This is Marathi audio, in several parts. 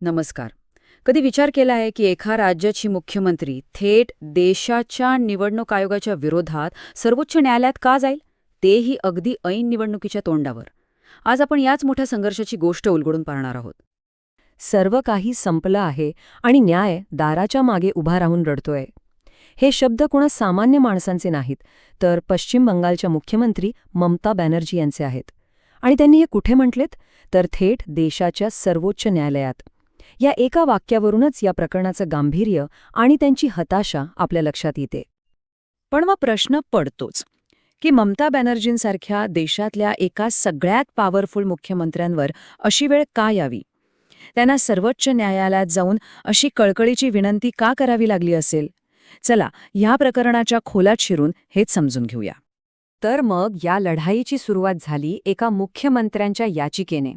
नमस्कार. कधी विचार केला आहे की एका राज्याची मुख्यमंत्री थेट देशाच्या निवडणूक आयोगाच्या विरोधात सर्वोच्च न्यायालयात का जाईल? तेही अगदी ऐन निवडणुकीच्या तोंडावर. आज आपण याच मोठ्या संघर्षाची गोष्ट उलगडून पाहणार आहोत. सर्व काही संपलं आहे आणि न्याय दाराच्या मागे उभा राहून रडतोय. हे शब्द कोणा सामान्य माणसांचे नाहीत, तर पश्चिम बंगालच्या मुख्यमंत्री ममता बॅनर्जी यांचे आहेत. आणि त्यांनी हे कुठे म्हटलेत? तर थेट देशाच्या सर्वोच्च न्यायालयात. या एका वाक्यावरूनच या प्रकरणाचं गांभीर्य आणि त्यांची हताशा आपल्या लक्षात येते. पण मग प्रश्न पडतोच की ममता बॅनर्जींसारख्या देशातल्या एका सगळ्यात पॉवरफुल मुख्यमंत्र्यांवर अशी वेळ का यावी? त्यांना सर्वोच्च न्यायालयात जाऊन अशी कळकळीची विनंती का करावी लागली असेल? चला, ह्या प्रकरणाच्या खोलात शिरून हेच समजून घेऊया. तर मग या लढाईची सुरुवात झाली एका मुख्यमंत्र्यांच्या याचिकेने.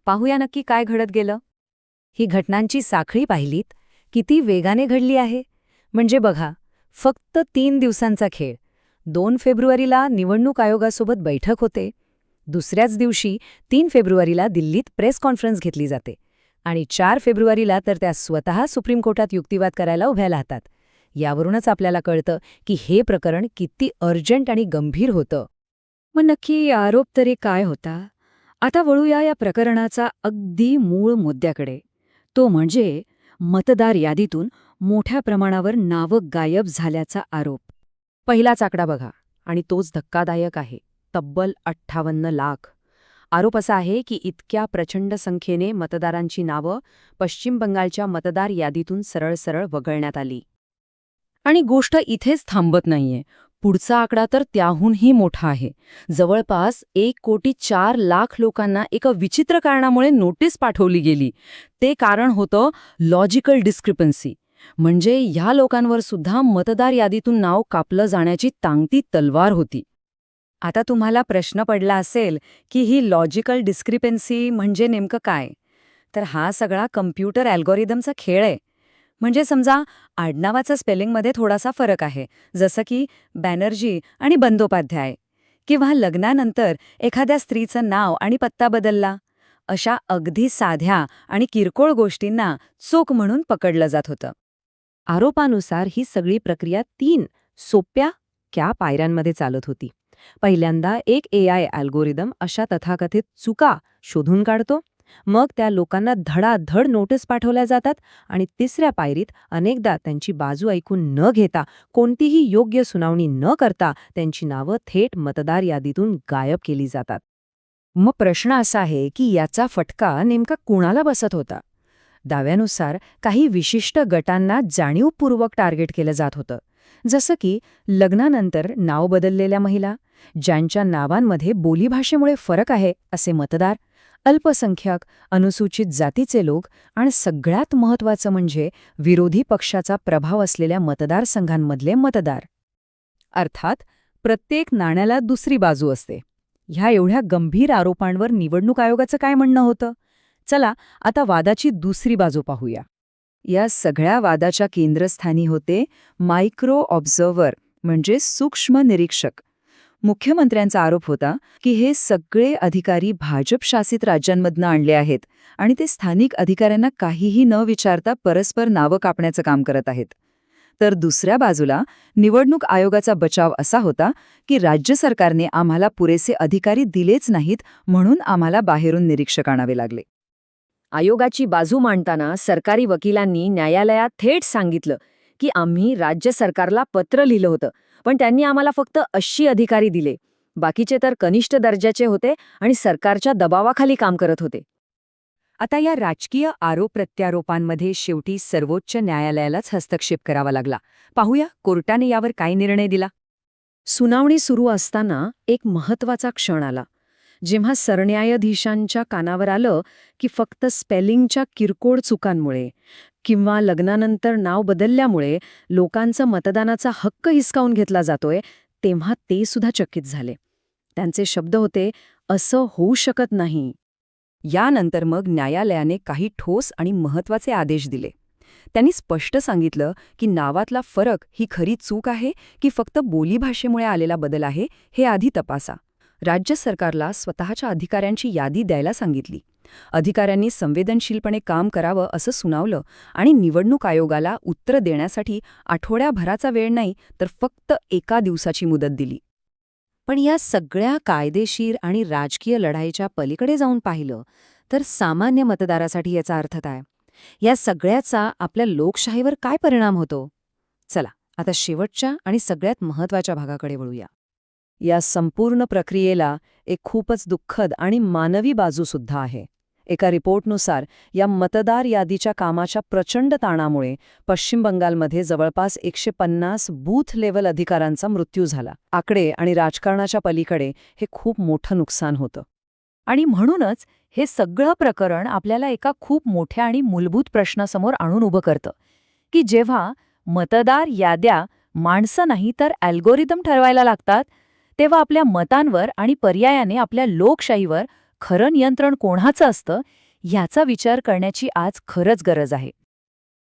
पाहूया नक्की काय घडत गेलं. ही घटनांची साखळी पाहिलीत किती वेगाने घडली आहे. म्हणजे बघा, फक्त 3 दिवसांचा खेळ. 2 फेब्रुवारीला निवडणूक आयोगासोबत बैठक होते. दुसऱ्याच दिवशी 3 फेब्रुवारीला दिल्लीत प्रेस कॉन्फरन्स घेतली जाते. आणि 4 फेब्रुवारीला तर त्या स्वतः सुप्रीम कोर्टात युक्तिवाद करायला उभ्या राहतात. यावरूनच आपल्याला कळतं की हे प्रकरण किती अर्जंट आणि गंभीर होतं. मग नक्की आरोप तरी काय होता? आता वळूया या प्रकरणाचा अगदी मूळ मुद्द्याकडे. तो म्हणजे मतदार यादीतून मोठ्या प्रमाणावर नावं गायब झाल्याचा आरोप. पहिलाच आकडा बघा, आणि तोच धक्कादायक आहे. तब्बल 58 लाख. आरोप असा आहे की इतक्या प्रचंड संख्येने मतदारांची नावं पश्चिम बंगालच्या मतदार यादीतून सरळ सरळ वगळण्यात आली. आणि गोष्ट इथेच थांबत नाहीये. पुढचा आकडा तर त्याहूनही मोठा आहे. जवळपास 1,04,00,000 लोकांना एका विचित्र कारणामुळे नोटीस पाठवली गेली. ते कारण होतं लॉजिकल डिस्क्रिपन्सी. म्हणजे ह्या लोकांवर सुद्धा मतदार यादीतून नाव कापलं जाण्याची टांगती तलवार होती. आता तुम्हाला प्रश्न पडला असेल की ही लॉजिकल डिस्क्रिपन्सी म्हणजे नेमकं काय? तर हा सगळा कम्प्युटर अल्गोरिदमचा खेळ आहे. म्हणजे समजा आडनावाचा स्पेलिंगमध्ये थोडासा फरक आहे, जसं की बॅनर्जी आणि बंदोपाध्याय, किंवा लग्नानंतर एखाद्या स्त्रीचं नाव आणि पत्ता बदलला. अशा अगदी साध्या आणि किरकोळ गोष्टींना चूक म्हणून पकडलं जात होतं. आरोपानुसार ही सगळी प्रक्रिया 3 सोप्या पायऱ्यांमध्ये चालत होती. पहिल्यांदा एक AI अल्गोरिदम अशा तथाकथित चुका शोधून काढतो. मग त्या लोकांना धडाधड नोटीस पाठवल्या जातात आणि तिसऱ्या पायरीत अनेकदा त्यांची बाजू ऐकून न घेता, कोणतीही योग्य सुनावणी न करता त्यांची नावं थेट मतदार यादीतून गायब केली जातात. मग प्रश्न असा आहे की याचा फटका नेमका कुणाला बसत होता? दाव्यानुसार काही विशिष्ट गटांना जाणीवपूर्वक टार्गेट केलं जात होतं. जसं की लग्नानंतर नाव बदललेल्या महिला, ज्यांच्या नावांमध्ये बोलीभाषेमुळे फरक आहे असे मतदार, अल्पसंख्याक, अनुसूचित जातीचे लोक आणि सगळ्यात महत्त्वाचं म्हणजे विरोधी पक्षाचा प्रभाव असलेल्या मतदारसंघांमधले मतदार. अर्थात प्रत्येक नाण्याला दुसरी बाजू असते. ह्या एवढ्या गंभीर आरोपांवर निवडणूक आयोगाचं काय म्हणणं होतं? चला, आता वादाची दुसरी बाजू पाहूया. या सगळ्या वादाच्या केंद्रस्थानी होते मायक्रो ऑब्झर्व्हर, म्हणजे सूक्ष्म निरीक्षक. मुख्यमंत्र्यांचा आरोप होता की हे सगळे अधिकारी भाजप-शासित राज्यांमधनं आणले आहेत आणि ते स्थानिक अधिकाऱ्यांना काहीही न विचारता परस्पर नावं कापण्याचं काम करत आहेत. तर दुसऱ्या बाजूला निवडणूक आयोगाचा बचाव असा होता की राज्य सरकारने आम्हाला पुरेसे अधिकारी दिलेच नाहीत, म्हणून आम्हाला बाहेरून निरीक्षक आणावे लागले. आयोगाची बाजू मांडताना सरकारी वकिलांनी न्यायालयात थेट सांगितलं की आम्ही राज्य सरकारला पत्र लिहिलं होतं, पण त्यांनी आम्हाला फक्त 80 अधिकारी दिले. बाकीचे तर कनिष्ठ दर्जाचे होते आणि सरकारच्या दबावाखाली काम करत होते. आता या राजकीय आरोप-प्रत्यारोपांमध्ये शेवटी सर्वोच्च न्यायालयालाच हस्तक्षेप करावा लागला. पाहूया कोर्टाने यावर काय निर्णय दिला. सुनावणी सुरू असताना एक महत्त्वाचा क्षण आला, जेव्हा सरन्यायाधीशांच्या कानावर आलं की फक्त स्पेलिंगच्या किरकोळ चुकांमुळे किंवा लग्नानंतर नाव बदलल्यामुळे लोकांचा मतदानाचा हक्क हिसकावून घेतला जातोय, तेव्हा ते सुद्धा चकित झाले. त्यांचे शब्द होते, असं होऊ शकत नाही. यानंतर मग न्यायालयाने काही ठोस आणि महत्त्वाचे आदेश दिले. त्यांनी स्पष्ट सांगितलं की नावातला फरक ही खरी चूक आहे की फक्त बोलीभाषेमुळे आलेला बदल आहे, हे आधी तपासा. राज्य सरकारला स्वतःच्या अधिकाऱ्यांची यादी द्यायला सांगितली. अधिकाऱ्यांनी संवेदनशीलपणे काम करावं असं सुनावलं आणि निवडणूक आयोगाला उत्तर देण्यासाठी आठवड्याभराचा वेळ नाही तर फक्त 1 दिवसाची मुदत दिली. पण या सगळ्या कायदेशीर आणि राजकीय लढाईच्या पलीकडे जाऊन पाहिलं तर सामान्य मतदारासाठी याचा अर्थ काय? या सगळ्याचा आपल्या लोकशाहीवर काय परिणाम होतो? चला आता शेवटच्या आणि सगळ्यात महत्त्वाच्या भागाकडे वळूया. या संपूर्ण प्रक्रियेला एक खूपच दुःखद आणि मानवी बाजूसुद्धा आहे. एका रिपोर्टनुसार या मतदार यादीच्या कामाच्या प्रचंड ताणामुळे पश्चिम बंगालमध्ये जवळपास 150 बूथ लेव्हल अधिकाऱ्यांचा मृत्यू झाला. आकडे आणि राजकारणाच्या पलीकडे हे खूप मोठं नुकसान होतं. आणि म्हणूनच हे सगळं प्रकरण आपल्याला एका खूप मोठ्या आणि मूलभूत प्रश्नासमोर आणून उभं करतं की जेव्हा मतदार याद्या माणसं नाही तर अल्गोरिदम ठरवायला लागतात तेव्हा आपल्या मतांवर आणि पर्यायाने आपल्या लोकशाहीवर खरं नियंत्रण कोणाचं असतं याचा विचार करण्याची आज खरंच गरज आहे.